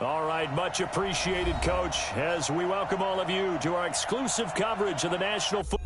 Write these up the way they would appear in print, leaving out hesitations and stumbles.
All right, much appreciated, Coach, as we welcome all of you to our exclusive coverage of the National Football.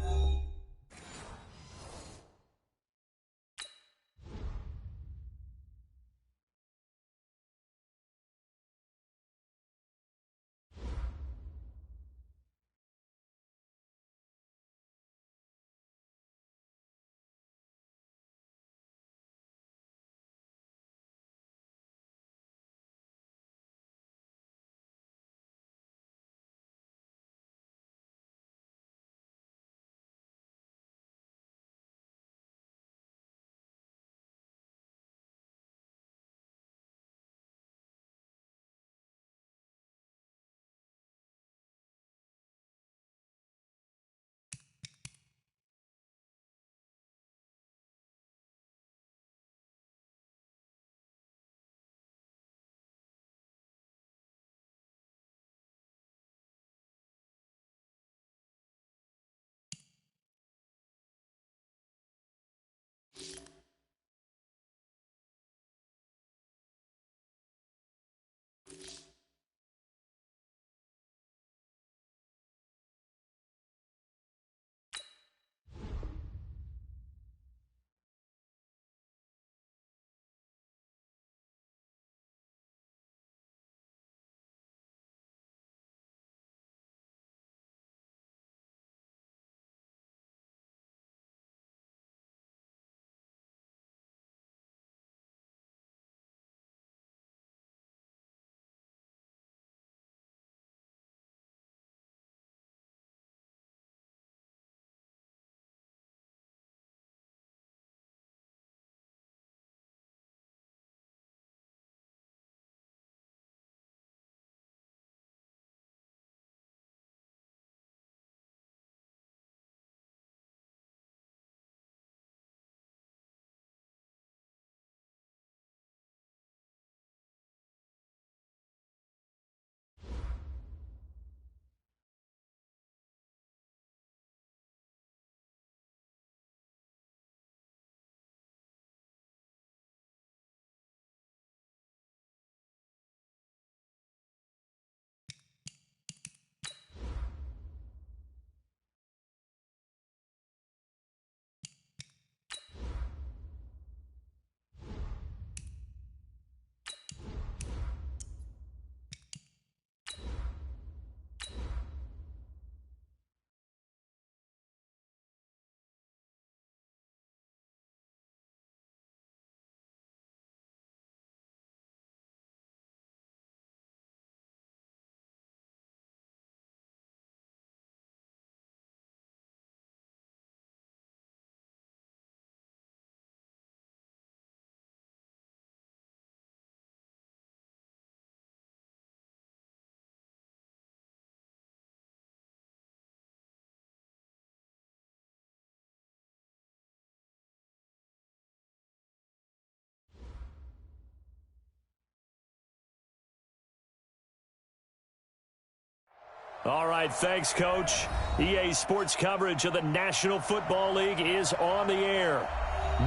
All right, thanks, Coach. EA Sports coverage of the National Football League is on the air.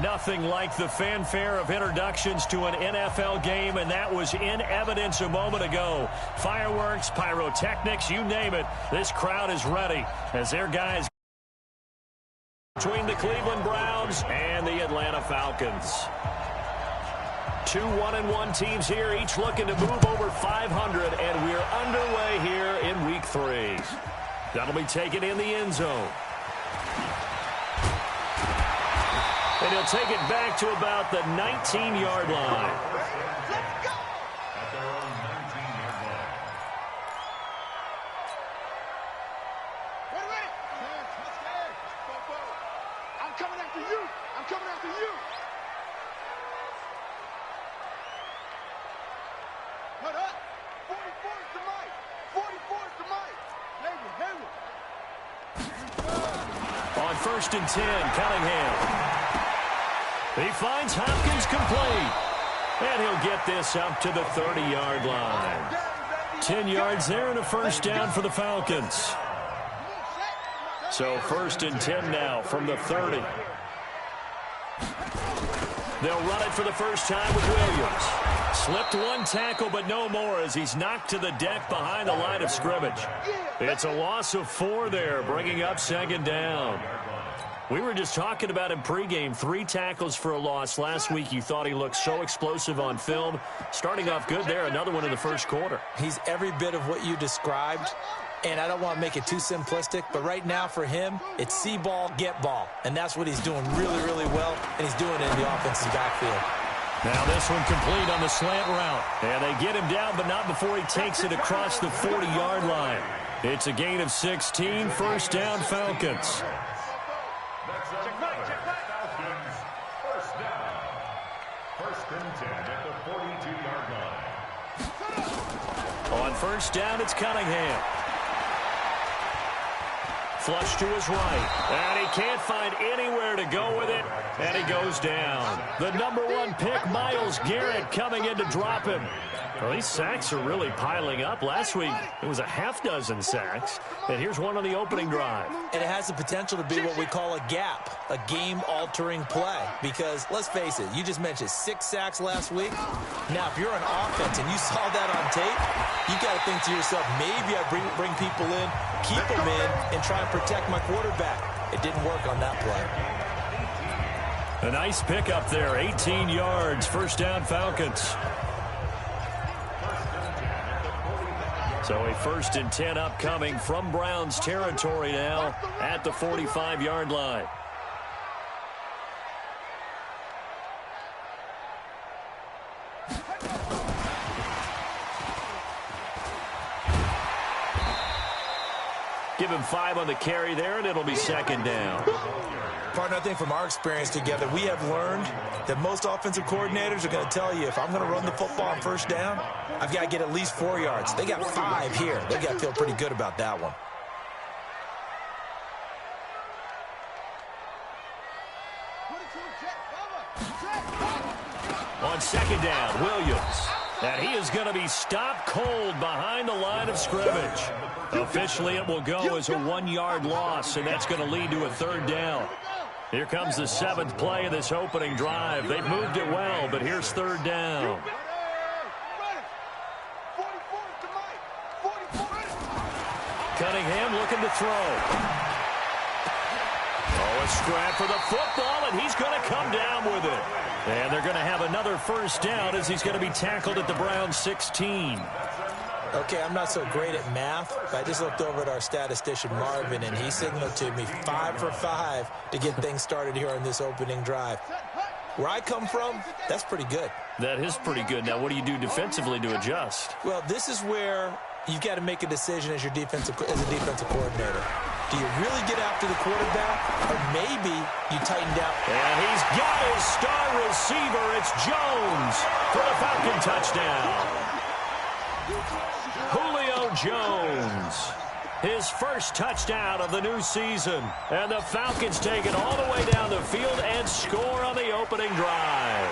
Nothing like the fanfare of introductions to an NFL game, and that was in evidence a moment ago. Fireworks, pyrotechnics, you name it. This crowd is ready as their guys between the Cleveland Browns and the Atlanta Falcons. Two 1-1 teams here, each looking to move over 500, and we're underway here in Week 3. That'll be taken in the end zone. And he'll take it back to about the 19-yard line. Let's go! At their own 19-yard line. Wait. Let's go. I'm coming after you. I'm coming after you. Put up. 44 is to Mike. 44 is to Mike. Hayward. On 1st and 10, Cunningham. He finds Hopkins complete. And he'll get this up to the 30-yard line. 10 yards there and a first down for the Falcons. So 1st and 10 now from the 30. They'll run it for the first time with Williams. Slipped one tackle, but no more as he's knocked to the deck behind the line of scrimmage. It's a loss of 4 there, bringing up second down. We were just talking about him pregame. 3 tackles for a loss. Last week you thought he looked so explosive on film. Starting off good there, another one in the first quarter. He's every bit of what you described, and I don't want to make it too simplistic, but right now for him, it's see ball, get ball. And that's what he's doing really, really well, and he's doing it in the offensive backfield. Now this one complete on the slant route. And they get him down, but not before he takes it across the 40-yard line. It's a gain of 16, first down Falcons. First down. First and 10 at the 42-yard line. On first down, it's Cunningham. Flush to his right. And he can't find anywhere to go with it. And he goes down. The #1 pick, Myles Garrett, coming in to drop him. Well, these sacks are really piling up. Last week, it was a half-dozen sacks. And here's one on the opening drive. And it has the potential to be what we call a gap, a game-altering play. Because, let's face it, you just mentioned 6 sacks last week. Now, if you're an offense and you saw that on tape, you got to think to yourself, maybe I bring people in, keep them in, and try and protect my quarterback. It didn't work on that play. A nice pickup there, 18 yards, first down Falcons. So a first and 10 upcoming from Browns territory now at the 45-yard line. Give him 5 on the carry there, and it'll be second down. Partner, I think from our experience together, we have learned that most offensive coordinators are going to tell you, if I'm going to run the football on first down, I've got to get at least 4 yards. They got 5 here. They got to feel pretty good about that one. On second down, Williams. And he is going to be stopped cold behind the line of scrimmage. Officially, it will go as a 1-yard loss, and that's going to lead to a third down. Here comes the 7th play of this opening drive. They've moved it well, but here's third down. Cunningham looking to throw. Oh, a scrap for the football, and he's going to come down with it. And they're going to have another first down as he's going to be tackled at the Browns 16. Okay, I'm not so great at math, but I just looked over at our statistician, Marvin, and he signaled to me 5 for 5 to get things started here on this opening drive. Where I come from, that's pretty good. That is pretty good. Now, what do you do defensively to adjust? Well, this is where you've got to make a decision as a defensive coordinator. Do you really get after the quarterback, or maybe you tighten down? And he's got his star receiver. It's Jones for the Falcon touchdown. Julio Jones, his first touchdown of the new season. And the Falcons take it all the way down the field and score on the opening drive.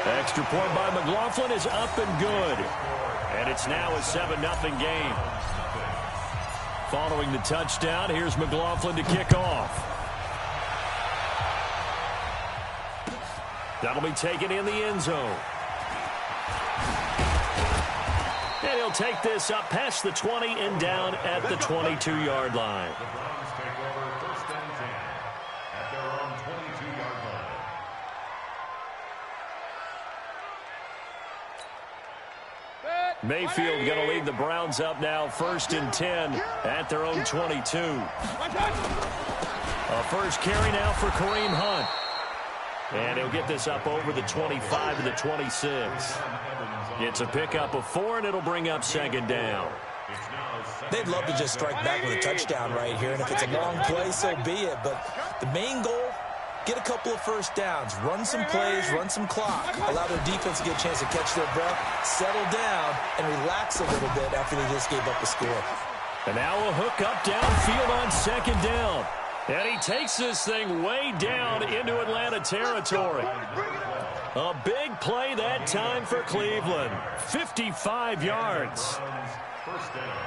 Extra point by McLaughlin is up and good. And it's now a 7-0 game. Following the touchdown, here's McLaughlin to kick off. That'll be taken in the end zone. And he'll take this up past the 20 and down at the 22-yard line. The Browns take over first and 10 at their own 22-yard line. Mayfield going to lead the Browns up now, first and 10 at their own 22. A first carry now for Kareem Hunt. And he'll get this up over the 25 to the 26. It's a pickup of 4, and it'll bring up second down. They'd love to just strike back with a touchdown right here, and if it's a long play, so be it. But the main goal, get a couple of first downs, run some plays, run some clock, allow their defense to get a chance to catch their breath, settle down, and relax a little bit after they just gave up a score. And now a hook up downfield on second down. And he takes this thing way down into Atlanta territory. A big play that time for Cleveland. 55 yards. First down.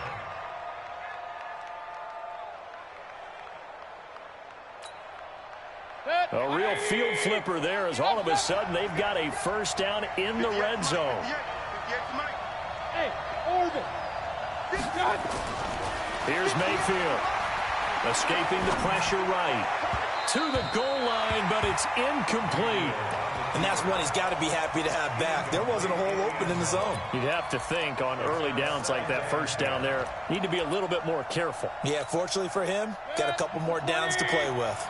Set. A real field flipper there as all of a sudden they've got a first down in the red zone. Hey, Orville. Here's Mayfield. Escaping the pressure right. To the goal line, but it's incomplete. And that's one he's got to be happy to have back. There wasn't a hole open in the zone. You'd have to think on early downs like that first down there, need to be a little bit more careful. Yeah, fortunately for him, got a couple more downs to play with.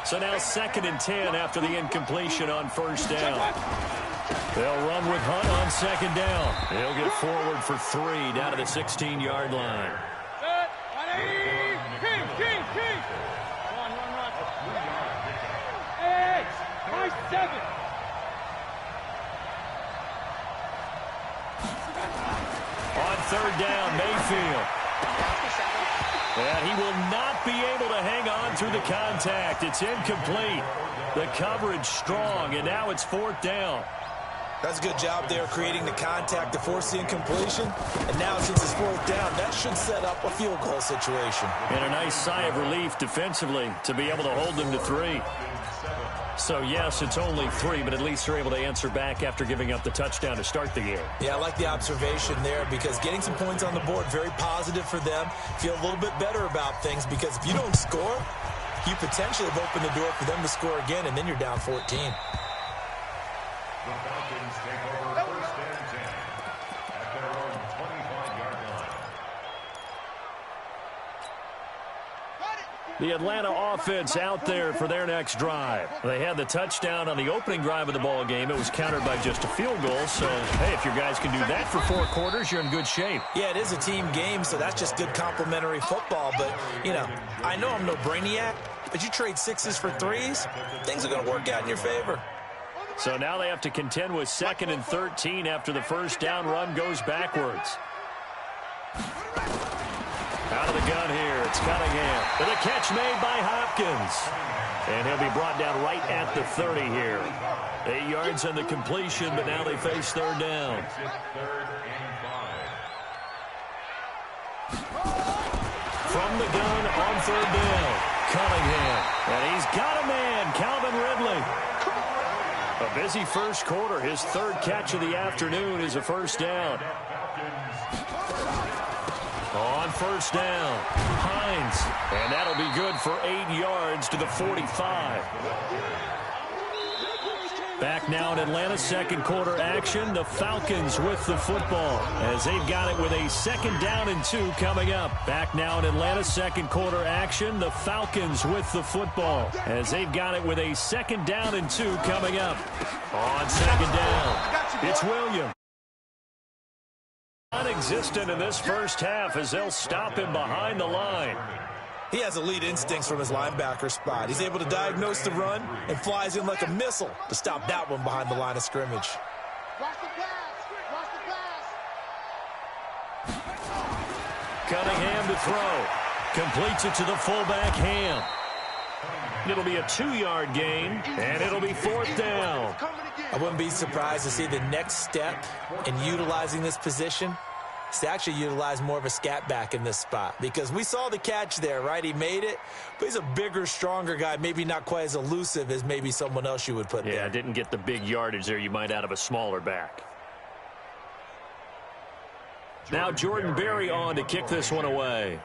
So now 2nd and 10 after the incompletion on first down. They'll run with Hunt on 2nd down. He'll get forward for 3 down to the 16-yard line. King. Run. Hey, my 7. On 3rd down, Mayfield. And he will not be able to hang on through the contact. It's incomplete. The coverage strong, and now it's 4th down. That's a good job there creating the contact to force the incompletion. And now since it's 4th down, that should set up a field goal situation. And a nice sigh of relief defensively to be able to hold them to 3. So, yes, it's only 3, but at least they're able to answer back after giving up the touchdown to start the game. Yeah, I like the observation there because getting some points on the board, very positive for them. Feel a little bit better about things because if you don't score, you potentially have opened the door for them to score again, and then you're down 14. The Falcons take over 1st and 10 at their own 25-yard line. The Atlanta offense out there for their next drive. They had the touchdown on the opening drive of the ball game. It was countered by just a field goal. So, hey, if your guys can do that for 4 quarters, you're in good shape. Yeah, it is a team game, so that's just good complementary football. But, you know, I know I'm no brainiac, but you trade 6s for 3s, things are going to work out in your favor. So now they have to contend with 2nd and 13 after the first down run goes backwards. Out of the gun here, it's Cunningham. With a catch made by Hopkins. And he'll be brought down right at the 30 here. 8 yards on the completion, but now they face 3rd down. From the gun on 3rd down, Cunningham. And he's got a man, Calvin Ridley. A busy first quarter. His 3rd catch of the afternoon is a first down. On first down, Hines. And that'll be good for 8 yards to the 45. Back now in Atlanta, 2nd quarter action. The Falcons with the football as they've got it with a 2nd down and 2 coming up. Back now in Atlanta, 2nd quarter action. The Falcons with the football as they've got it with a 2nd down and 2 coming up. On 2nd down, it's Williams. Non-existent in this first half as they'll stop him behind the line. He has elite instincts from his linebacker spot. He's able to diagnose the run and flies in like a missile to stop that one behind the line of scrimmage. Watch the pass. Cunningham to throw. Completes it to the fullback, Ham. It'll be a 2-yard gain, and it'll be 4th down. I wouldn't be surprised to see the next step in utilizing this position is to actually utilize more of a scat back in this spot. Because we saw the catch there, right? He made it, but he's a bigger, stronger guy, maybe not quite as elusive as maybe someone else you would put there. Yeah, didn't get the big yardage there you might out of a smaller back. Now Jordan Berry on to kick this one away.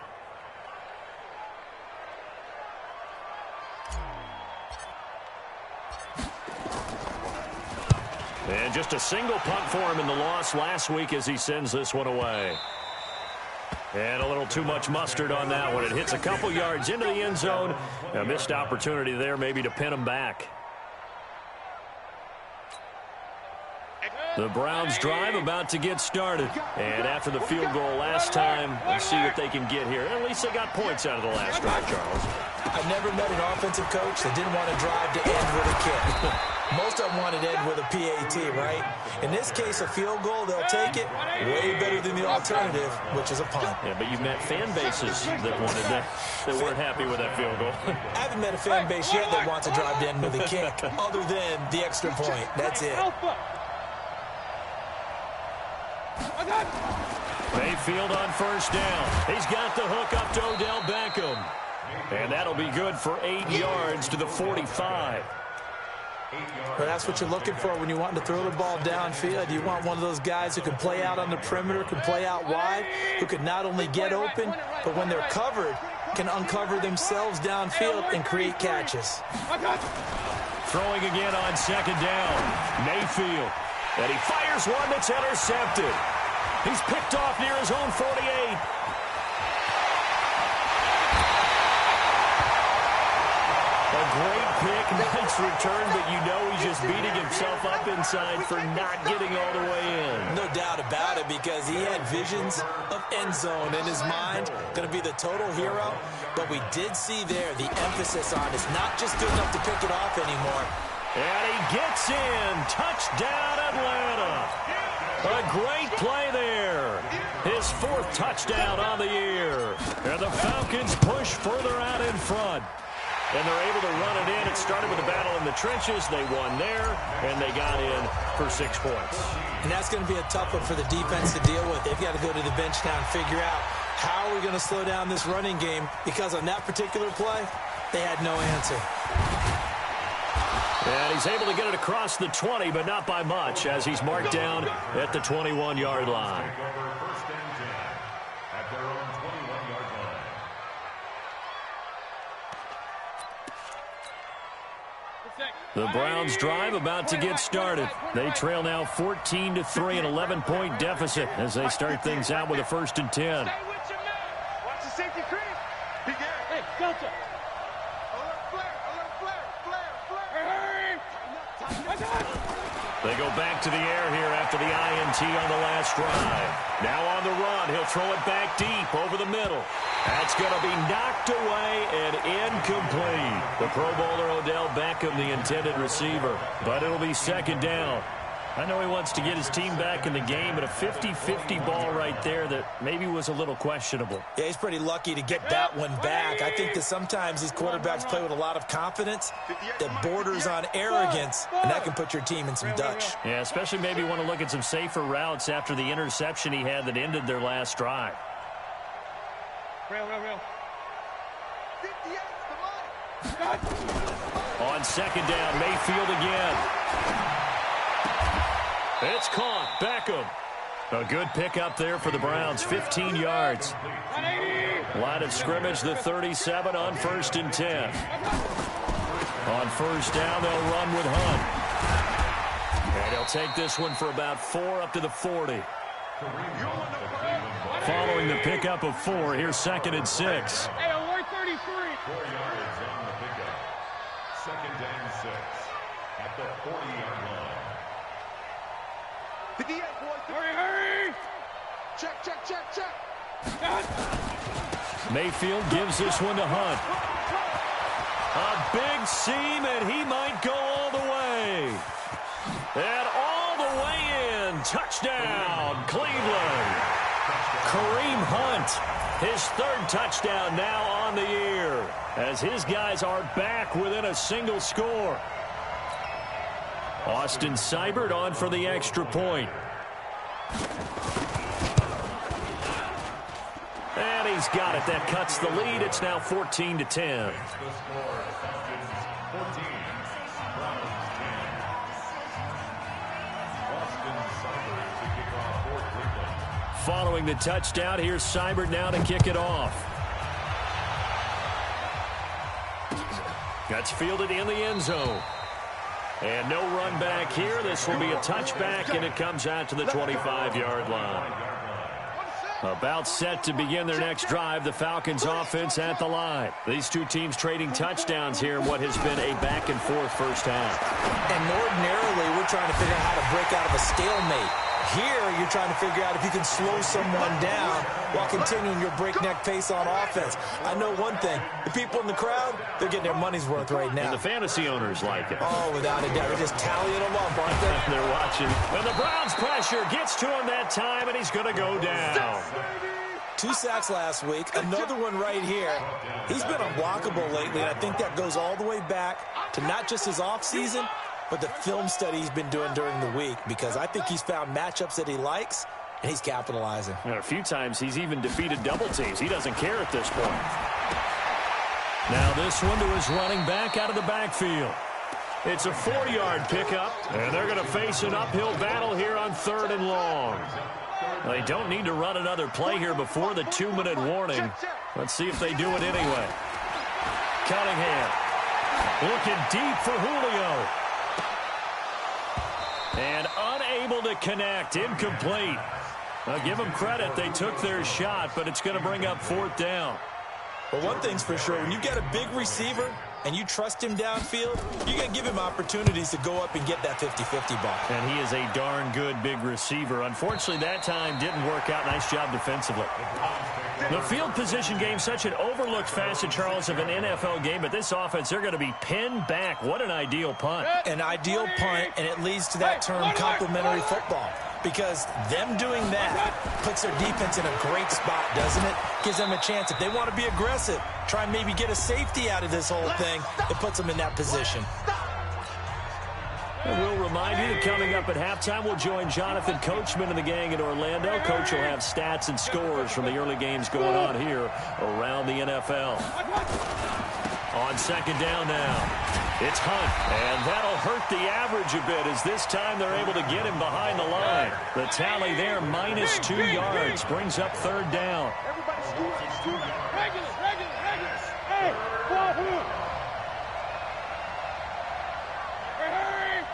And just a single punt for him in the loss last week as he sends this one away. And a little too much mustard on that one. It hits a couple yards into the end zone. A missed opportunity there maybe to pin him back. The Browns drive about to get started. And after the field goal last time, let's see what they can get here. At least they got points out of the last drive, Charles. I've never met an offensive coach that didn't want to drive to end with a kick. Most of them want to end with a PAT, right? In this case, a field goal, they'll take it. Way better than the alternative, which is a punt. Yeah, but you've met fan bases that wanted that weren't happy with that field goal. I haven't met a fan base yet that wants to drive to end with a kick, other than the extra point. That's it. Mayfield on first down. He's got the hook up to Odell Beckham. And that'll be good for 8 yards to the 45. Well, that's what you're looking for when you want to throw the ball downfield. You want one of those guys who can play out on the perimeter, can play out wide, who can not only get open, but when they're covered, can uncover themselves downfield and create catches. Throwing again on second down. Mayfield. And he fires one that's intercepted. He's picked off near his own 48. A great pick, nice return, but you know he's just beating himself up inside for not getting all the way in. No doubt about it, because he had visions of end zone in his mind. Going to be the total hero. But we did see there the emphasis on it's not just good enough to pick it off anymore. And he gets in. Touchdown, Atlanta. A great play there. His 4th touchdown on the year. And the Falcons push further out in front. And they're able to run it in. It started with a battle in the trenches. They won there, and they got in for 6 points. And that's going to be a tough one for the defense to deal with. They've got to go to the bench now and figure out how are we going to slow down this running game, because on that particular play, they had no answer. And he's able to get it across the 20, but not by much, as he's marked down at the 21-yard line. The Browns drive about to get started. They trail now 14-3, an 11-point deficit as they start things out with a 1st and 10. Watch the safety creep. Hey, Delta. Alert flare. They go back to the air here after the INT on the last drive. Now on the run, he'll throw it back deep over the middle. That's going to be knocked away and incomplete. The Pro Bowler Odell Beckham, the intended receiver. But it'll be 2nd down. I know he wants to get his team back in the game, but a 50-50 ball right there that maybe was a little questionable. Yeah, he's pretty lucky to get that one back. I think that sometimes these quarterbacks play with a lot of confidence that borders on arrogance, and that can put your team in some Dutch. Yeah, especially maybe want to look at some safer routes after the interception he had that ended their last drive. Real. On 2nd down, Mayfield again. It's caught. Beckham. A good pickup there for the Browns. 15 yards. Line of scrimmage, the 37 on 1st and 10. On 1st down, they'll run with Hunt. And he'll take this one for about 4 up to the 40. Following the pickup of 4, here's 2nd and 6. Hey, alert 33. 4 yards on the pickup. 2nd and 6 at the 40-yard line. Hurry. Check. Mayfield gives this one to Hunt. A big seam, and he might go all the way. And all the way in. Touchdown, Cleveland. Kareem Hunt, his 3rd touchdown now on the year, as his guys are back within a single score. Austin Seibert on for the extra point. And he's got it. That cuts the lead. It's now 14-10. Following the touchdown, here's Seibert now to kick it off. That's fielded in the end zone. And no run back here. This will be a touchback, and it comes out to the 25-yard line. About set to begin their next drive, the Falcons offense at the line. These two teams trading touchdowns here in what has been a back-and-forth first half. And ordinarily, we're trying to figure out how to break out of a stalemate. Here, you're trying to figure out if you can slow someone down while continuing your breakneck pace on offense. I know one thing. The people in the crowd, they're getting their money's worth right now. And the fantasy owners like it. Oh, without a doubt. They're just tallying them up, aren't they? They're watching. And the Browns pressure gets to him that time, and he's going to go down. 2 sacks last week. Another one right here. He's been unblockable lately, and I think that goes all the way back to not just his offseason, but the film study he's been doing during the week, because I think he's found matchups that he likes, and he's capitalizing. And a few times he's even defeated double teams. He doesn't care at this point. Now this one to his running back out of the backfield. It's a 4-yard pickup, and they're going to face an uphill battle here on 3rd and long. They don't need to run another play here before the 2-minute warning. Let's see if they do it anyway. Cunningham looking deep for Julio. And unable to connect. Incomplete. I'll give them credit. They took their shot, but it's going to bring up 4th down. Well, one thing's for sure. When you get a big receiver and you trust him downfield, you're going to give him opportunities to go up and get that 50-50 ball. And he is a darn good big receiver. Unfortunately, that time didn't work out. Nice job defensively. The field position game, such an overlooked facet, Charles, of an NFL game. But this offense, they're going to be pinned back. What an ideal punt. An ideal punt, and it leads to that term complementary football. Because them doing that puts their defense in a great spot, doesn't it? Gives them a chance. If they want to be aggressive, try and maybe get a safety out of this whole thing, it puts them in that position. And we'll remind you that coming up at halftime, we'll join Jonathan Coachman and the gang in Orlando. Coach will have stats and scores from the early games going on here around the NFL. On 2nd down now. It's Hunt, and that'll hurt the average a bit as this time they're able to get him behind the line. The tally there, -2 yards, brings up 3rd down. Everybody scoot. Regular. Hey, ball here. Hey.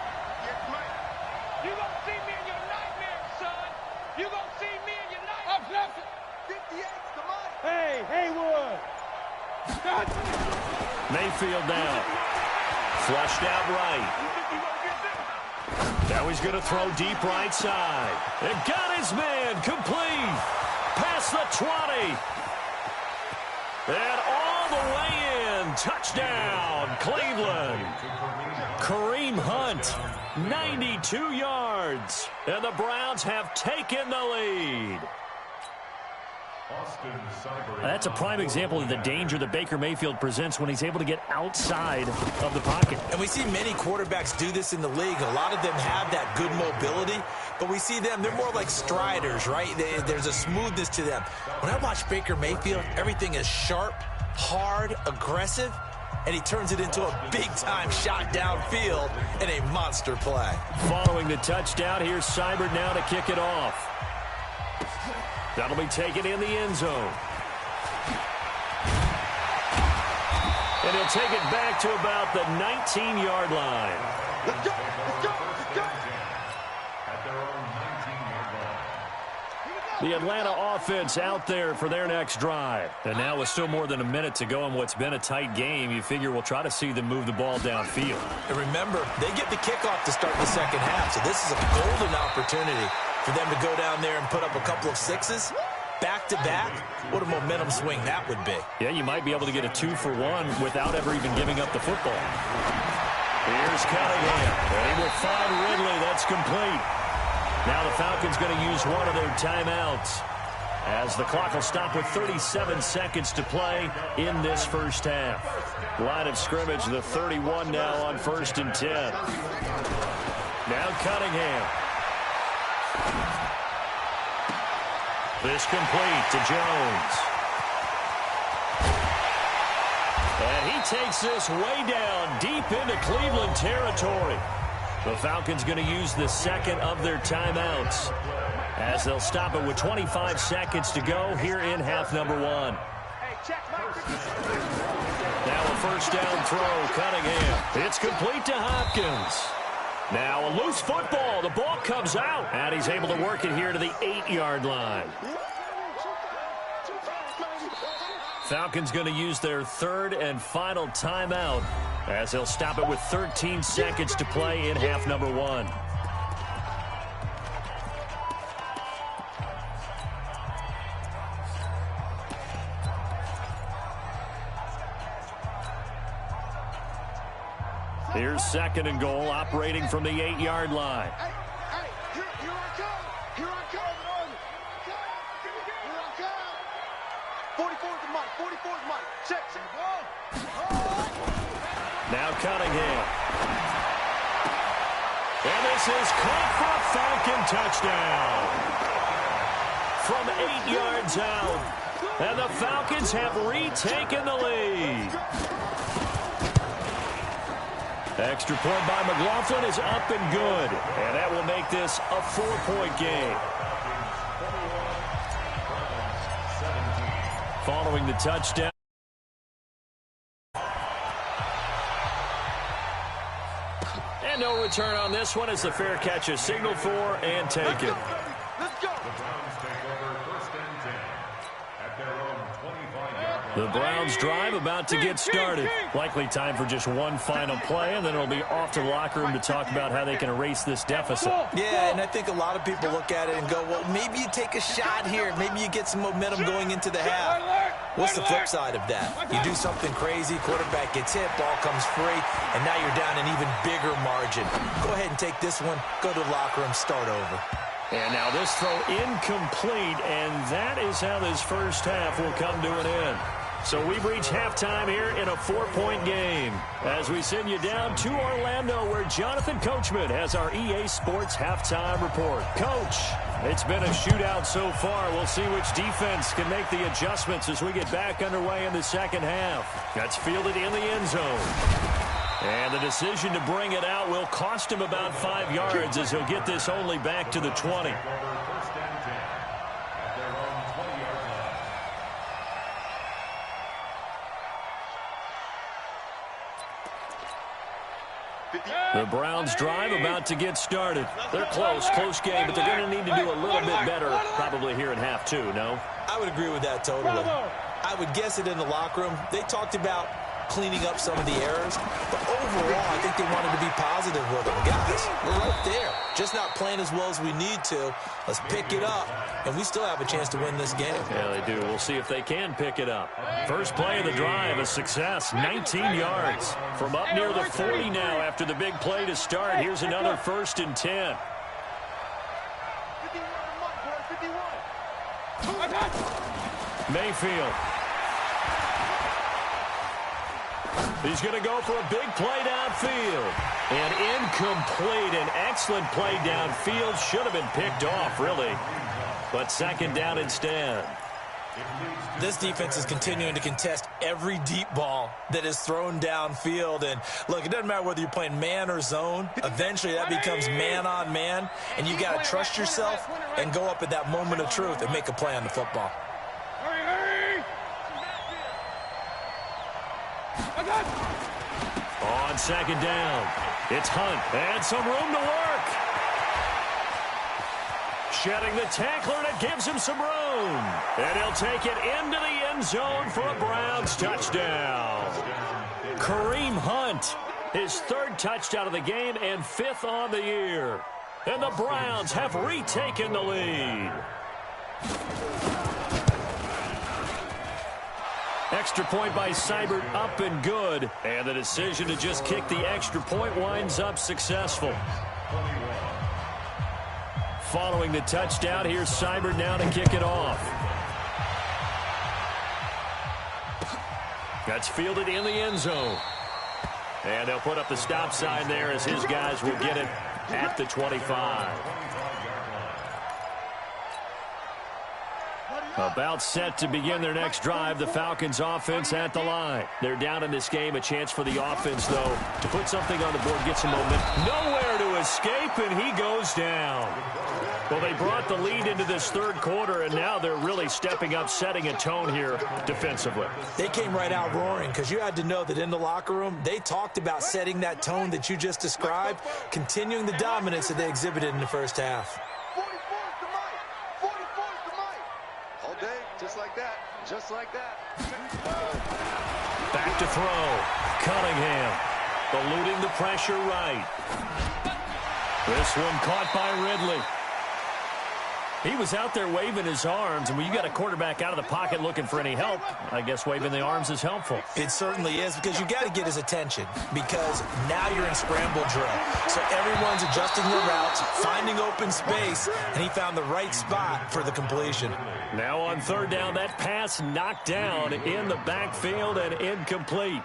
You gonna see me in your nightmares, son. You gonna see me in your nightmares. I'm blessed. 58's the money. Hey, Haywood. Mayfield now. Flushed out right. Now he's going to throw deep right side. And got his man complete. Past the 20. And all the way in. Touchdown, Cleveland. Kareem Hunt, 92 yards. And the Browns have taken the lead. That's a prime example of the danger that Baker Mayfield presents when he's able to get outside of the pocket. And we see many quarterbacks do this in the league. A lot of them have that good mobility, but we see them, they're more like striders, right? There's a smoothness to them. When I watch Baker Mayfield, everything is sharp, hard, aggressive, and he turns it into a big-time shot downfield in a monster play. Following the touchdown, here's Seibert now to kick it off. That'll be taken in the end zone. And he'll take it back to about the 19-yard line. Let's go. At their own 19-yard line. The Atlanta offense out there for their next drive. And now with still more than a minute to go in what's been a tight game, you figure we'll try to see them move the ball downfield. And remember, they get the kickoff to start the second half, so this is a golden opportunity for them to go down there and put up a couple of sixes back-to-back. What a momentum swing that would be. Yeah, you might be able to get a 2-for-1 without ever even giving up the football. Here's Cunningham. And he will find Ridley. That's complete. Now the Falcons going to use one of their timeouts as the clock will stop with 37 seconds to play in this first half. Line of scrimmage, the 31 now on 1st and 10. Now Cunningham. This complete to Jones. And he takes this way down deep into Cleveland territory. The Falcons going to use the second of their timeouts as they'll stop it with 25 seconds to go here in half number 1. Now a first down throw, Cunningham. It's complete to Hopkins. Now a loose football. The ball comes out, and he's able to work it here to the 8-yard line. Falcons going to use their third and final timeout as they'll stop it with 13 seconds to play in half number 1. Here's 2nd and goal, operating from the 8-yard line. Hey, here I come. Here I come. Here I come. 44's the mic. 44's the mic. Check. Now Cunningham. And this is caught for a Falcon touchdown. From 8 yards out, And the Falcons have retaken the lead. Extra point by McLaughlin is up and good. And that will make this a 4-point game. Following the touchdown. And no return on this one as the fair catch is signaled for and taken. Let's go. The Browns take over 1st and 10 at their own 25-yard line. The Browns drive about to get started. Likely time for just one final play, and then it'll be off to the locker room to talk about how they can erase this deficit. Yeah, and I think a lot of people look at it and go, well, maybe you take a shot here. Maybe you get some momentum going into the half. What's the flip side of that? You do something crazy, quarterback gets hit, ball comes free, and now you're down an even bigger margin. Go ahead and take this one, go to the locker room, start over. And now this throw incomplete, and that is how this first half will come to an end. So we've reached halftime here in a 4-point game as we send you down to Orlando where Jonathan Coachman has our EA Sports halftime report. Coach, it's been a shootout so far. We'll see which defense can make the adjustments as we get back underway in the second half. That's fielded in the end zone. And the decision to bring it out will cost him about 5 yards as he'll get this only back to the 20. The Browns drive about to get started. They're close game, but they're going to need to do a little bit better probably here in half two, no? I would agree with that totally. I would guess it in the locker room. They talked about cleaning up some of the errors, but overall, I think they wanted to be positive with them. Guys, we're right there. Just not playing as well as we need to. Let's pick it up, and we still have a chance to win this game. Yeah, they do. We'll see if they can pick it up. First play of the drive, a success, 19 yards. From up near the 40 now after the big play to start. Here's another 1st and 10. Mayfield. He's going to go for a big play downfield. And incomplete. An excellent play downfield. Should have been picked off, really. But 2nd down instead. This defense is continuing to contest every deep ball that is thrown downfield. And, look, it doesn't matter whether you're playing man or zone. Eventually, that becomes man-on-man. And you got to trust yourself and go up at that moment of truth and make a play on the football. On 2nd down, it's Hunt, and some room to work. Shedding the tackler, and it gives him some room. And he'll take it into the end zone for a Browns touchdown. Kareem Hunt, his 3rd touchdown of the game and 5th on the year. And the Browns have retaken the lead. Extra point by Seibert, up and good. And the decision to just kick the extra point winds up successful. Following the touchdown, here's Seibert now to kick it off. That's fielded in the end zone. And they'll put up the stop sign there as his guys will get it at the 25. About set to begin their next drive, the Falcons offense at the line. They're down in this game, a chance for the offense, though, to put something on the board, get some momentum. Nowhere to escape, and he goes down. Well, they brought the lead into this 3rd quarter, and now they're really stepping up, setting a tone here defensively. They came right out roaring because you had to know that in the locker room, they talked about setting that tone that you just described, continuing the dominance that they exhibited in the first half. Just like that. Back to throw. Cunningham eluding the pressure right. This one caught by Ridley. He was out there waving his arms, and when you got a quarterback out of the pocket looking for any help, I guess waving the arms is helpful. It certainly is, because you got to get his attention, because now you're in scramble drill. So everyone's adjusting their routes, finding open space, and he found the right spot for the completion. Now on 3rd down, that pass knocked down in the backfield and incomplete.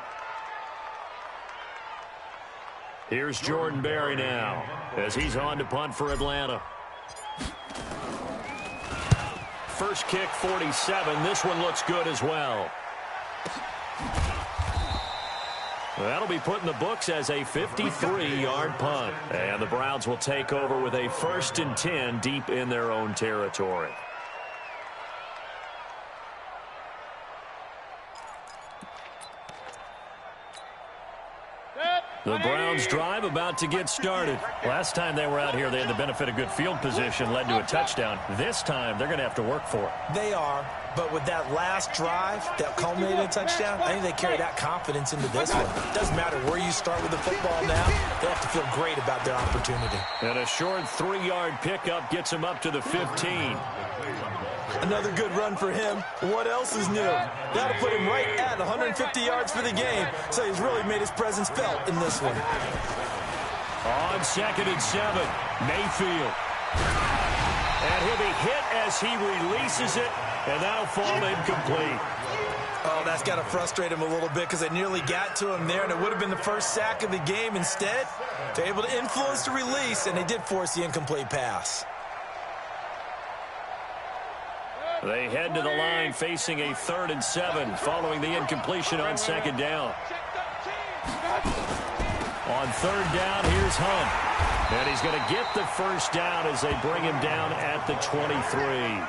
Here's Jordan Berry now as he's on to punt for Atlanta. first kick 47. This one looks good as well. That'll be put in the books as a 53-yard punt. And the Browns will take over with a 1st and 10 deep in their own territory. The Browns drive about to get started. Last time they were out here, they had the benefit of good field position, led to a touchdown. This time, they're going to have to work for it. They are, but with that last drive that culminated in a touchdown, I think they carry that confidence into this one. It doesn't matter where you start with the football now. They have to feel great about their opportunity. And a short 3-yard pickup gets him up to the 15. Another good run for him. What else is new? That'll put him right at 150 yards for the game, so he's really made his presence felt in this one. On 2nd and 7, Mayfield. And he'll be hit as he releases it, and that'll fall incomplete. Oh, that's got to frustrate him a little bit because they nearly got to him there, and it would have been the first sack of the game. Instead, they're able to influence the release, and they did force the incomplete pass. They head to the line facing a 3rd and 7 following the incompletion on 2nd down. On 3rd down, here's Hunt. And he's going to get the 1st down as they bring him down at the 23.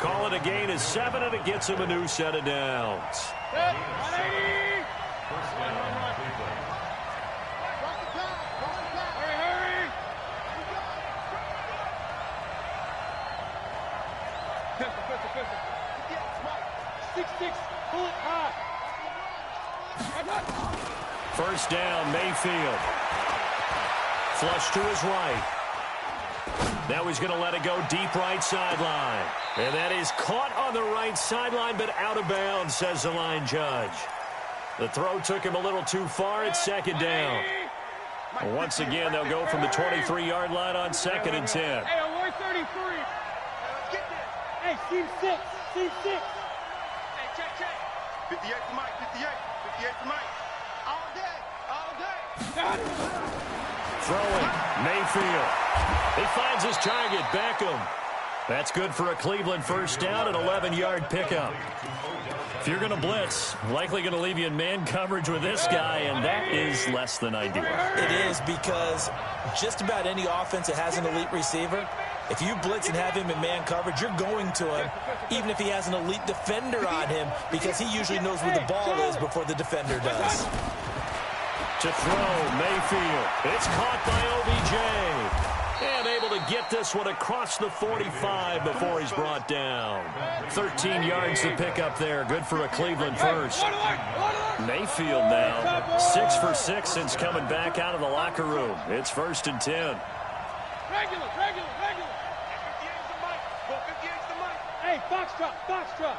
Call it a gain of 7, and it gets him a new set of downs. First down, Mayfield. Flush to his right. Now he's going to let it go deep right sideline. And that is caught on the right sideline, but out of bounds, says the line judge. The throw took him a little too far at 2nd down. Once again, they'll go from the 23-yard line on 2nd and 10. Hey, on 133. Hey, team 6. Team 6. Hey, check. 58 to Mike. 58 to Mike. All day. Throwing, Mayfield. He finds his target, Beckham. That's good for a Cleveland 1st down, an 11-yard pickup. If you're going to blitz, likely going to leave you in man coverage with this guy, and that is less than ideal. It is, because just about any offense that has an elite receiver, if you blitz and have him in man coverage, you're going to him, even if he has an elite defender on him, because he usually knows where the ball is before the defender does. To throw, Mayfield. It's caught by OBJ. And able to get this one across the 45 before he's brought down. 13 yards to pick up there. Good for a Cleveland 1st. Mayfield now 6 for 6 since coming back out of the locker room. It's 1st and 10. Regular. 58's the mic. 58's the mic. Hey, Foxtrot.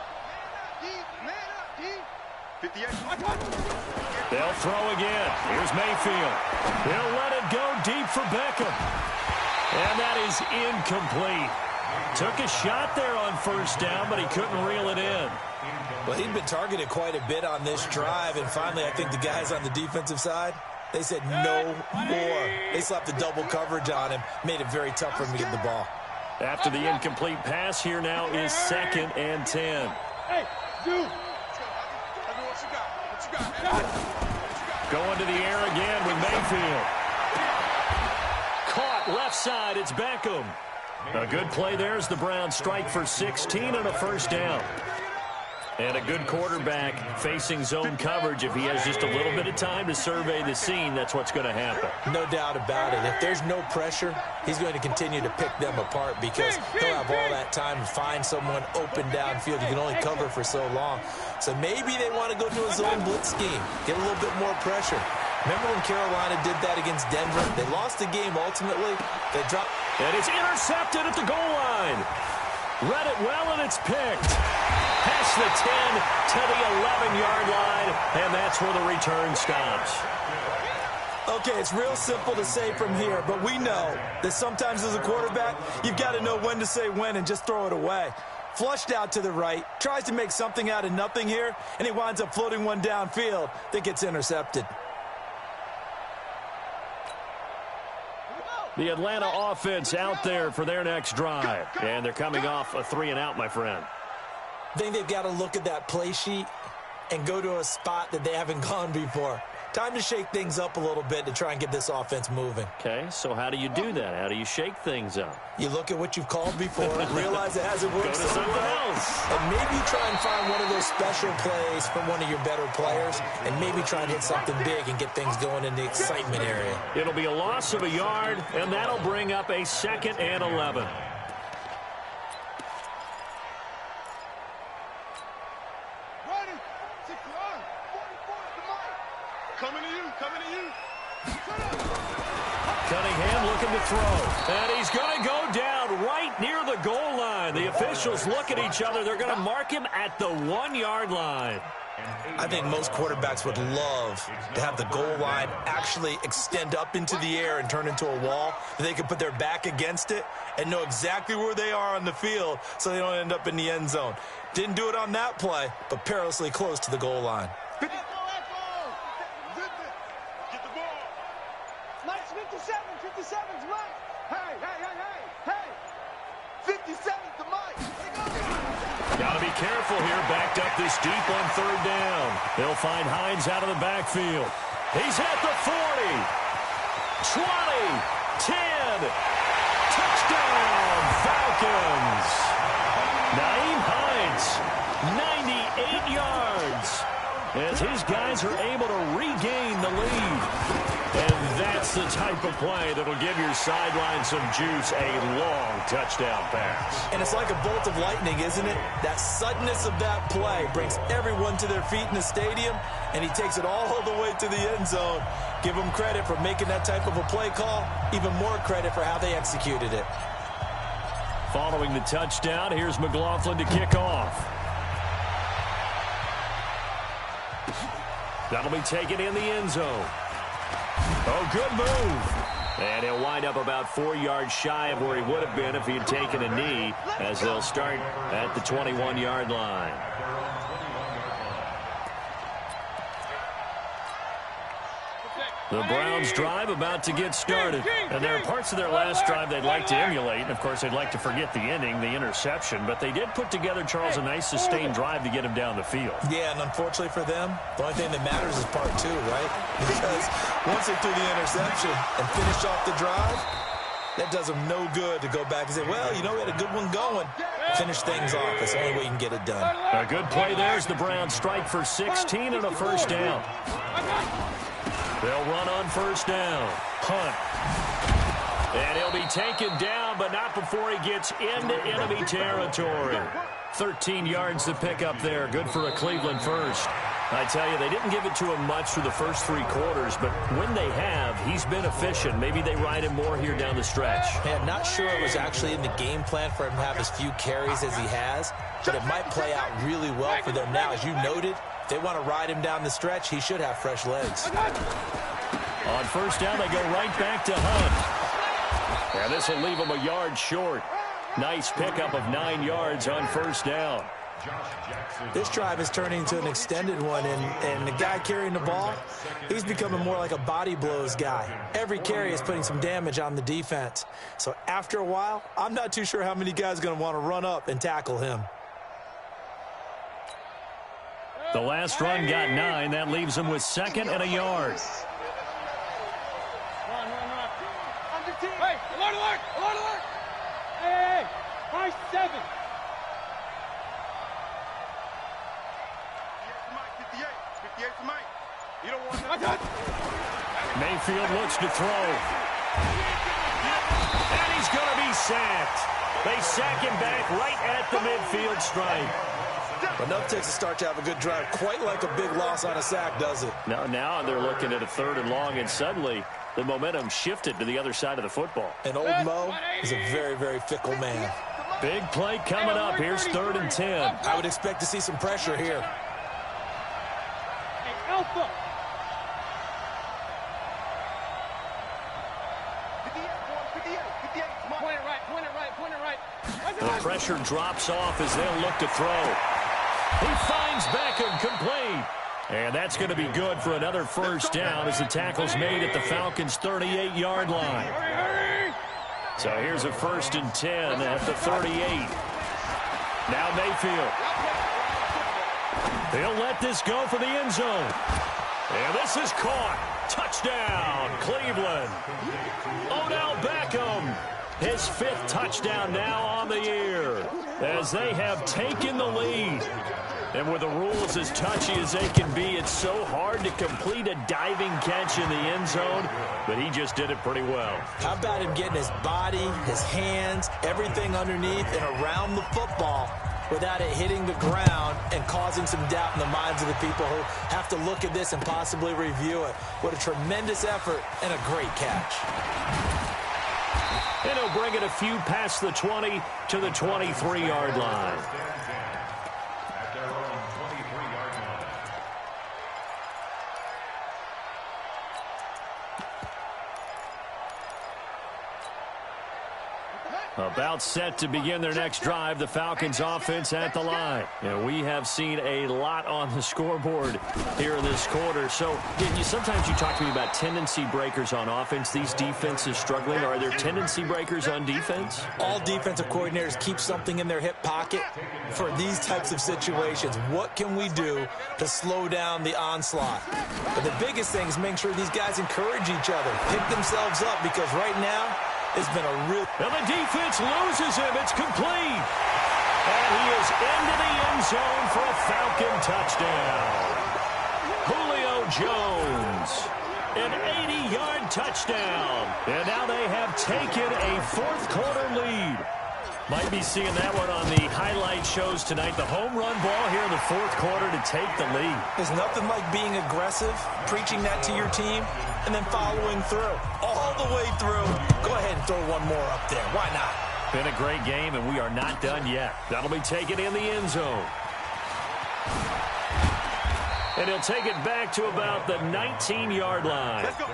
Man up, D. 58's the mic. They'll throw again. Here's Mayfield. He'll let it go deep for Beckham. And that is incomplete. Took a shot there on 1st down, but he couldn't reel it in. Well, he'd been targeted quite a bit on this drive, and finally I think the guys on the defensive side, they said no more. They slapped the double coverage on him, made it very tough for him to get the ball. After the incomplete pass, here now is 2nd and 10. Hey, dude. Going to the air again with Mayfield. Caught left side, it's Beckham. A good play there as the Browns strike for 16 and a 1st down. And a good quarterback facing zone coverage. If he has just a little bit of time to survey the scene, that's what's going to happen. No doubt about it. If there's no pressure, he's going to continue to pick them apart because he'll have all that time to find someone open downfield. You can only cover for so long. So maybe they want to go to a zone blitz scheme, get a little bit more pressure. Remember when Carolina did that against Denver? They lost the game ultimately. They dropped. And it's intercepted at the goal line. Read it well, and it's picked. Past the 10 to the 11-yard line, and that's where the return stops. Okay, it's real simple to say from here, but we know that sometimes as a quarterback, you've got to know when to say when and just throw it away. Flushed out to the right, tries to make something out of nothing here, and he winds up floating one downfield that gets intercepted. The Atlanta offense out there for their next drive. And they're coming off a 3-and-out, my friend. I think they've got to look at that play sheet and go to a spot that they haven't gone before. Time to shake things up a little bit to try and get this offense moving. Okay, so how do you do that? How do you shake things up? You look at what you've called before, realize it hasn't worked Go to someone else. and maybe try and find one of those special plays from one of your better players, and maybe try and hit something big and get things going in the excitement area. It'll be a loss of a yard, and that'll bring up a 2nd and 11. Cunningham looking to throw. And he's going to go down right near the goal line. The officials look at each other. They're going to mark him at the 1-yard line. I think most quarterbacks would love to have the goal line actually extend up into the air and turn into a wall. They can put their back against it and know exactly where they are on the field so they don't end up in the end zone. Didn't do it on that play, but perilously close to the goal line. Got to be careful here, backed up this deep on 3rd down. They'll find Hines out of the backfield. He's at the 40, 20, 10. Touchdown, Falcons. Nyheim Hines, 98 yards, as his guys are able to regain the lead. And that's the type of play that'll give your sideline some juice, a long touchdown pass. And it's like a bolt of lightning, isn't it? That suddenness of that play brings everyone to their feet in the stadium, and he takes it all the way to the end zone. Give him credit for making that type of a play call, even more credit for how they executed it. Following the touchdown, here's McLaughlin to kick off. That'll be taken in the end zone. Oh, good move. And he'll wind up about 4 yards shy of where he would have been if he had taken a knee, as they'll start at the 21-yard line. The Browns drive about to get started. And there are parts of their last drive they'd like to emulate. And, of course, they'd like to forget the ending, the interception. But they did put together, Charles, a nice sustained drive to get him down the field. Yeah, and unfortunately for them, the only thing that matters is part 2, right? Because once they threw the interception and finished off the drive, that does them no good to go back and say, well, you know, we had a good one going. Finish things off. That's the only way you can get it done. A good play there as the Browns strike for 16 and a 1st down. They'll run on 1st down. Punt. And he'll be taken down, but not before he gets into enemy territory. 13 yards to pick up there. Good for a Cleveland first. I tell you, they didn't give it to him much through the first 3 quarters, but when they have, he's been efficient. Maybe they ride him more here down the stretch. Man, not sure it was actually in the game plan for him to have as few carries as he has, but it might play out really well for them now. As you noted, if they want to ride him down the stretch, he should have fresh legs. On 1st down, they go right back to Hunt. And this will leave him a yard short. Nice pickup of 9 yards on 1st down. This drive is turning into an extended one, and the guy carrying the ball, he's becoming more like a body blows guy. Every carry is putting some damage on the defense. So after a while, I'm not too sure how many guys are going to want to run up and tackle him. The last run got 9. That leaves him with 2nd and a yard. Hey, alert, alert, alert, alert. Hey, first 7. 58 for Mike. You don't want that. Mayfield looks to throw. And he's going to be sacked. They sack him back right at the midfield stripe. Enough takes a start to have a good drive. Quite like a big loss on a sack, does it? Now they're looking at a 3rd and long, and suddenly the momentum shifted to the other side of the football. And old Mo is a very, very fickle man. Big play coming up. Here's 3rd and 10. I would expect to see some pressure here. Hey, Alpha. Point it right. The pressure drops off as they'll look to throw. He finds Beckham complete. And that's going to be good for another 1st down as the tackle's made at the Falcons' 38-yard line. So here's a 1st and 10 at the 38. Now Mayfield. He'll let this go for the end zone. And this is caught. Touchdown, Cleveland. Odell Beckham. His 5th touchdown now on the year as they have taken the lead. And with the rules as touchy as they can be, it's so hard to complete a diving catch in the end zone, but he just did it pretty well. How about him getting his body, his hands, everything underneath and around the football without it hitting the ground and causing some doubt in the minds of the people who have to look at this and possibly review it. What a tremendous effort and a great catch. And he'll bring it a few past the 20 to the 23-yard line. About set to begin their next drive, the Falcons offense at the line. And we have seen a lot on the scoreboard here in this quarter. So sometimes you talk to me about tendency breakers on offense. These defenses struggling. Are there tendency breakers on defense? All defensive coordinators keep something in their hip pocket for these types of situations. What can we do to slow down the onslaught? But the biggest thing is making sure these guys encourage each other, pick themselves up, because right now, it's been a real... And the defense loses him. It's complete. And he is into the end zone for a Falcon touchdown. Julio Jones, an 80-yard touchdown. And now they have taken a 4th quarter lead. Might be seeing that one on the highlight shows tonight. The home run ball here in the 4th quarter to take the lead. There's nothing like being aggressive, preaching that to your team, and then following through. All the way through. Go ahead and throw one more up there. Why not? Been a great game, and we are not done yet. That'll be taken in the end zone. And he'll take it back to about the 19-yard line. Let's go.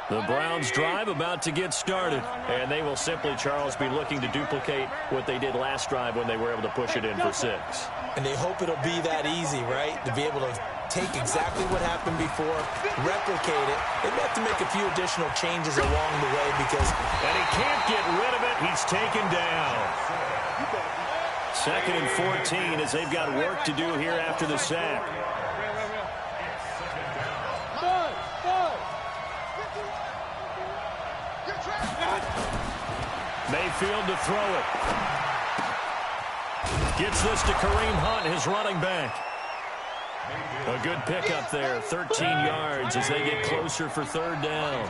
The Browns drive about to get started, and they will simply, Charles, be looking to duplicate what they did last drive when they were able to push it in for 6. And they hope it'll be that easy, right? To be able to take exactly what happened before, replicate it. They may have to make a few additional changes along the way because... And he can't get rid of it. He's taken down. 2nd and 14 as they've got work to do here after the sack. Mayfield to throw it. Gets this to Kareem Hunt, his running back. A good pickup there, 13 yards as they get closer for 3rd down.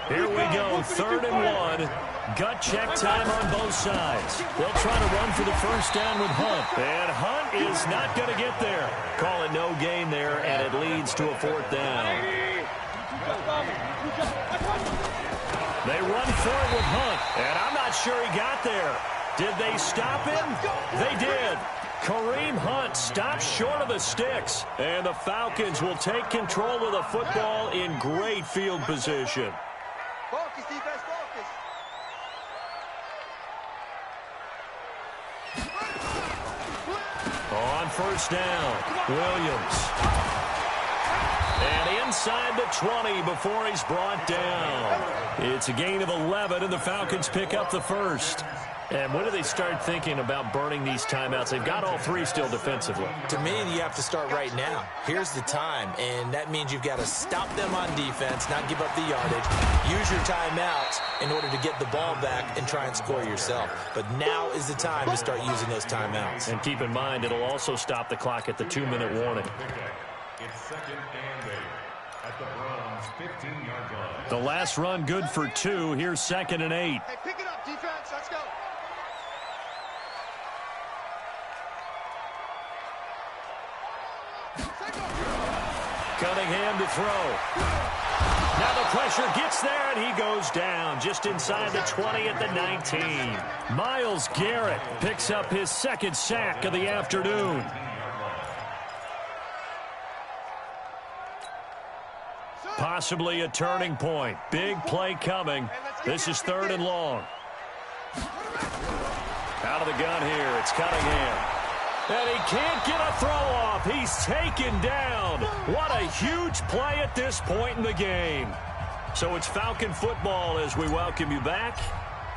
Here we go, 3rd and 1. Gut check time on both sides. They'll try to run for the 1st down with Hunt. And Hunt is not going to get there. Call it no gain there, and it leads to a 4th down. They run forward with Hunt, and I'm not sure he got there. Did they stop him? They did. Kareem Hunt stops short of the sticks, and the Falcons will take control of the football in great field position. Focus, defense, focus. On 1st down, Williams. And inside the 20 before he's brought down. It's a gain of 11, and the Falcons pick up the 1st. And when do they start thinking about burning these timeouts? They've got all 3 still defensively. To me, you have to start right now. Here's the time, and that means you've got to stop them on defense, not give up the yardage, use your timeouts in order to get the ball back and try and score yourself. But now is the time to start using those timeouts. And keep in mind, it'll also stop the clock at the 2-minute warning. It's 2nd and 8 at the Browns' 15-yard line. The last run good for 2. Here's 2nd and 8. Hey, pick it up, defense. Let's go. Cunningham to throw. Now the pressure gets there, and he goes down just inside the 20 at the 19. Myles Garrett picks up his 2nd sack of the afternoon. Possibly a turning point. Big play coming. This is 3rd and long. Out of the gun here, it's Cunningham. And he can't get a throw off. He's taken down. What a huge play at this point in the game. So it's Falcon football as we welcome you back.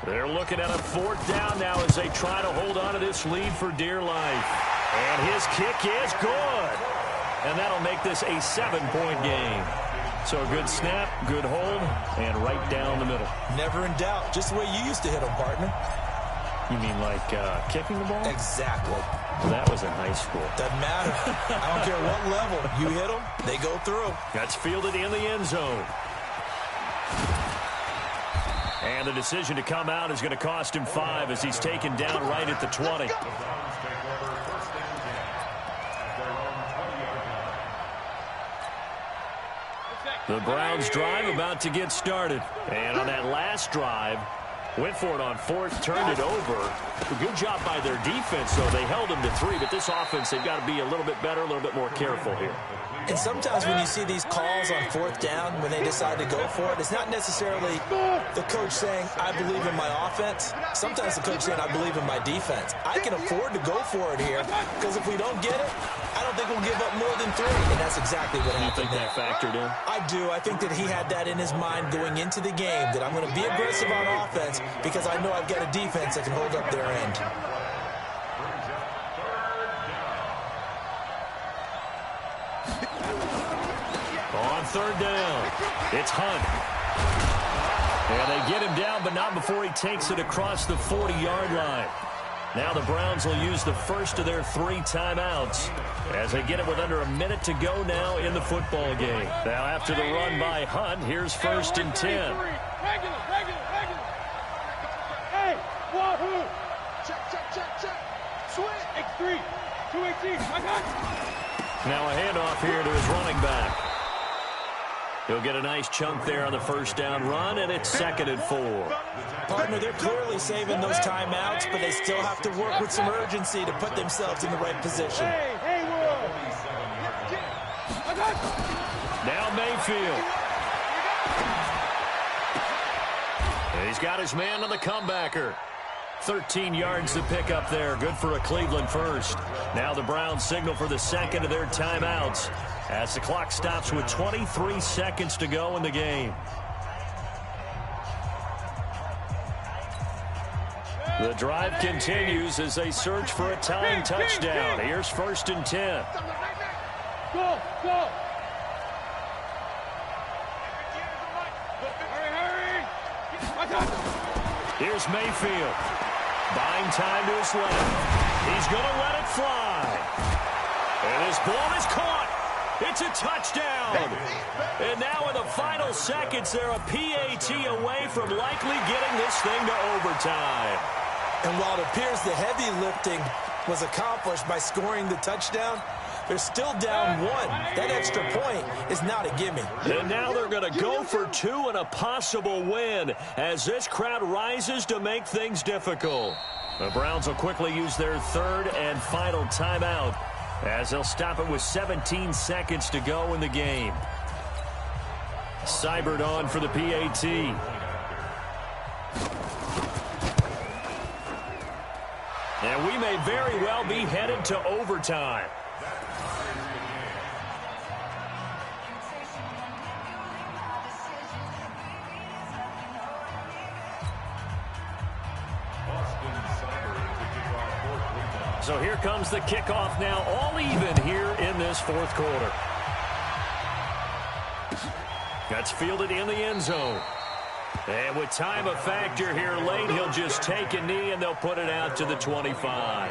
They're looking at a 4th down now as they try to hold on to this lead for dear life. And his kick is good. And that'll make this a 7-point game. So a good snap, good hold, and right down the middle. Never in doubt. Just the way you used to hit them, partner. You mean like kicking the ball? Exactly. Well, that was in high school. Doesn't matter. I don't care what level. You hit them, they go through. That's fielded in the end zone. And the decision to come out is going to cost him 5 as he's taken down right at the 20. The Browns drive about to get started. And on that last drive, went for it on 4th, turned it over. A good job by their defense, though. They held them to 3, but this offense, they've got to be a little bit better, a little bit more careful here. And sometimes when you see these calls on 4th down, when they decide to go for it, it's not necessarily the coach saying, I believe in my offense. Sometimes the coach saying, I believe in my defense. I can afford to go for it here because if we don't get it, I don't think we'll give up more than 3. And that's exactly what happened. You think that factored in? I do. I think that he had that in his mind going into the game, that I'm going to be aggressive on offense because I know I've got a defense that can hold up their end. On 3rd down, it's Hunt. And they get him down, but not before he takes it across the 40-yard line. Now the Browns will use the first of their 3 timeouts as they get it with under a minute to go now in the football game. Now after the run by Hunt, here's 1st and 10. Regular. Hey, wahoo! Check. Switch. X3. 218. I got you. Now a handoff here to his running back. He'll get a nice chunk there on the 1st down run, and it's 2nd and 4. Partner, they're clearly saving those timeouts, but they still have to work with some urgency to put themselves in the right position. Hey, Will. I got you. Now Mayfield. He's got his man on the comebacker. 13 yards to pick up there. Good for a Cleveland first. Now the Browns signal for the 2nd of their timeouts as the clock stops with 23 seconds to go in the game. The drive continues as they search for a tying touchdown. Here's 1st and 10. Go. Hurry. I got you. Here's Mayfield. Buying time to his left. He's going to let it fly. And his ball is caught. It's a touchdown. And now in the final seconds, they're a PAT away from likely getting this thing to overtime. And while it appears the heavy lifting was accomplished by scoring the touchdown, they're still down 1. That extra point is not a gimme. And now they're going to go for 2 and a possible win as this crowd rises to make things difficult. The Browns will quickly use their 3rd and final timeout as they'll stop it with 17 seconds to go in the game. Seibert on for the PAT. And we may very well be headed to overtime. So here comes the kickoff now, all even here in this 4th quarter. That's fielded in the end zone. And with time a factor here late, he'll just take a knee and they'll put it out to the 25.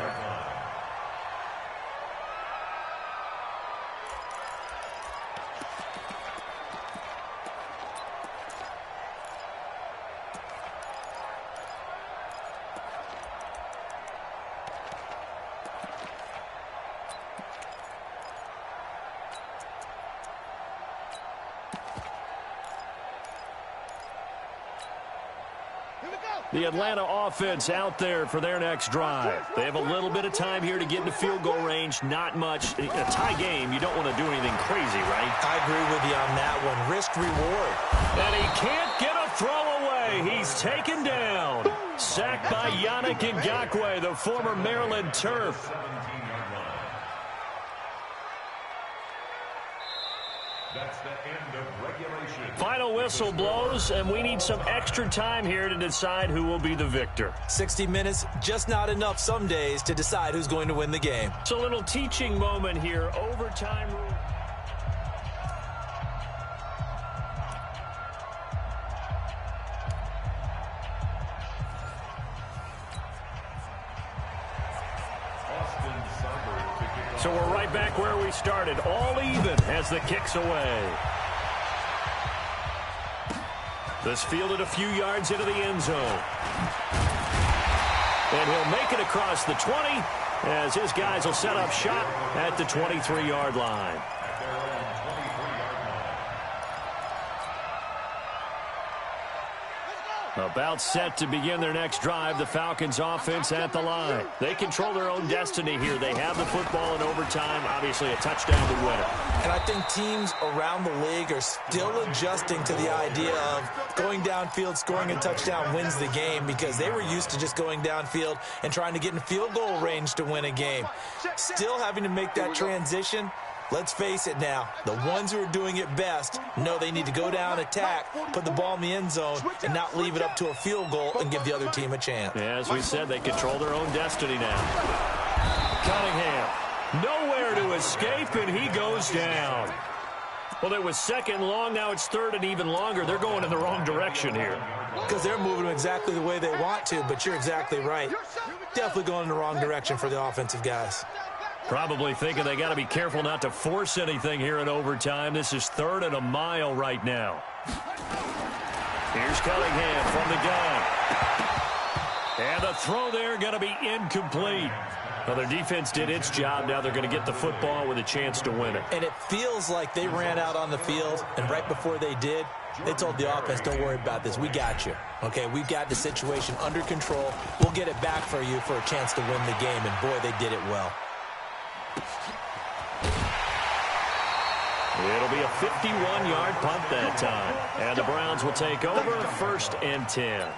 The Atlanta offense out there for their next drive. They have a little bit of time here to get into field goal range. Not much. A tie game, you don't want to do anything crazy, right? I agree with you on that one. Risk reward. And he can't get a throw away. away. He's taken down. Sacked by Yannick Ngakoue, the former Maryland Terp. That's the end of regulation. Final whistle blows, and we need some extra time here to decide who will be the victor. 60 minutes, just not enough some days to decide who's going to win the game. It's a little teaching moment here. Overtime rule. So we're right back where we started, all even as the kick's away. This fielded a few yards into the end zone. And he'll make it across the 20 as his guys will set up shop at the 23-yard line. About set to begin their next drive, the Falcons offense at the line. They control their own destiny here. They have the football in overtime, obviously a touchdown to win it. And I think teams around the league are still adjusting to the idea of going downfield, scoring a touchdown wins the game, because they were used to just going downfield and trying to get in field goal range to win a game. Still having to make that transition. Let's face it now, the ones who are doing it best know they need to go down, attack, put the ball in the end zone, and not leave it up to a field goal and give the other team a chance. Yeah, as we said, they control their own destiny now. Cunningham, nowhere to escape, and he goes down. Well, it was second and long, now it's third and even longer. They're going in the wrong direction here. Because they're moving exactly the way they want to, but you're exactly right. Definitely going in the wrong direction for the offensive guys. Probably thinking they got to be careful not to force anything here in overtime. This is third and a mile right now. Here's Cunningham from the gun. And the throw there going to be incomplete. Well, their defense did its job. Now they're going to get the football with a chance to win it. And it feels like they ran out on the field, and right before they did, they told the offense, don't worry about this. We got you. Okay, we've got the situation under control. We'll get it back for you for a chance to win the game. And, boy, they did it well. It'll be a 51-yard punt that time. And the Browns will take over, 1st and 10.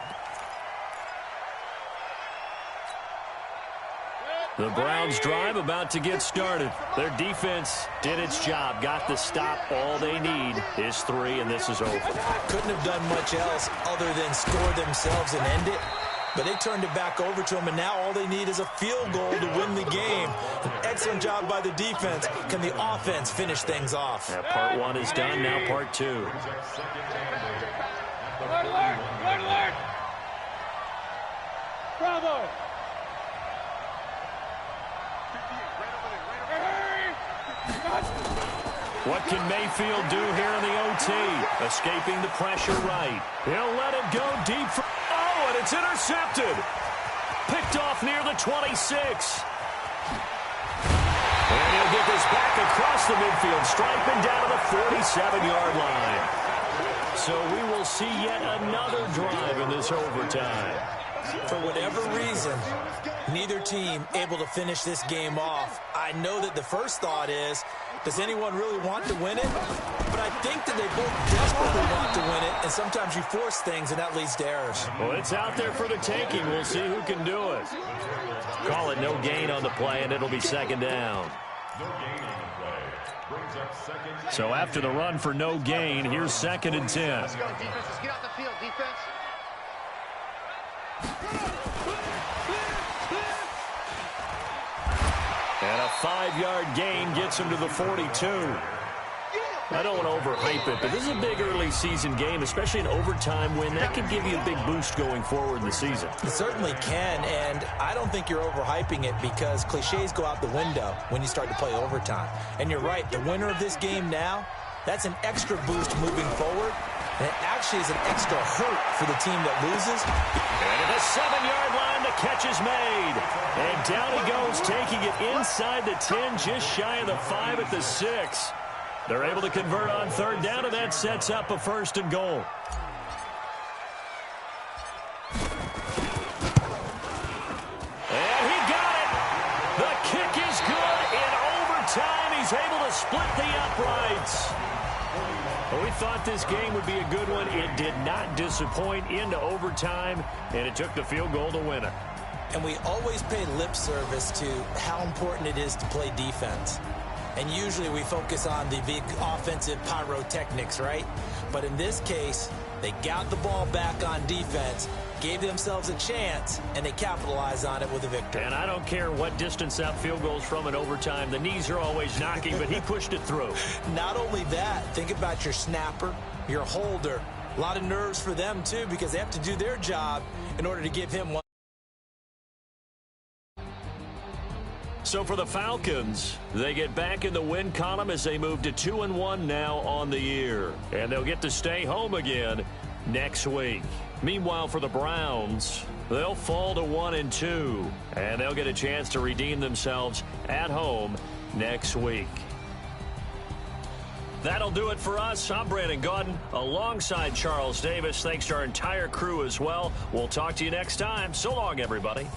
The Browns drive about to get started. Their defense did its job, got the stop. All they need is 3, and this is over. Couldn't have done much else other than score themselves and end it. But they turned it back over to them, and now all they need is a field goal to win the game. An excellent job by the defense. Can the offense finish things off? Yeah, part 1 is done, now part 2. Red alert! Red alert! Bravo! What can Mayfield do here in the OT? Escaping the pressure right. He'll let it go deep. Oh, and it's intercepted. Picked off near the 26. And he'll get this back across the midfield stripe and down to the 47-yard line. So we will see yet another drive in this overtime. For whatever reason, neither team able to finish this game off. I know that the first thought is, does anyone really want to win it? But I think that they both desperately want to win it, and sometimes you force things, and that leads to errors. Well, it's out there for the taking. We'll see who can do it. Call it no gain on the play, and it'll be 2nd down. So after the run for no gain, here's 2nd and 10. Let's go, defense. Let's get off the field, defense. And a 5-yard gain gets him to the 42. I don't want to overhype it, but this is a big early season game, especially an overtime win. That could give you a big boost going forward in the season. It certainly can, and I don't think you're overhyping it because cliches go out the window when you start to play overtime. And you're right, the winner of this game now, that's an extra boost moving forward, and it actually is an extra hurt for the team that loses. And at the 7-yard line, the catch is made. And down he goes, taking it inside the 10, just shy of the 5 at the 6. They're able to convert on 3rd down, and that sets up a 1st and goal. And he got it. The kick is good. In overtime, he's able to split the uprights. Well, we thought this game would be a good one. It did not disappoint into overtime, and it took the field goal to win it. And we always pay lip service to how important it is to play defense. And usually we focus on the big offensive pyrotechnics, right? But in this case, they got the ball back on defense, gave themselves a chance, and they capitalized on it with a victory. And I don't care what distance that field goes from in overtime. The knees are always knocking, but he pushed it through. Not only that, think about your snapper, your holder. A lot of nerves for them, too, because they have to do their job in order to give him one. So for the Falcons, they get back in the win column as they move to 2-1 now on the year. And they'll get to stay home again next week. Meanwhile, for the Browns, they'll fall to 1-2. And they'll get a chance to redeem themselves at home next week. That'll do it for us. I'm Brandon Gaudin alongside Charles Davis. Thanks to our entire crew as well. We'll talk to you next time. So long, everybody.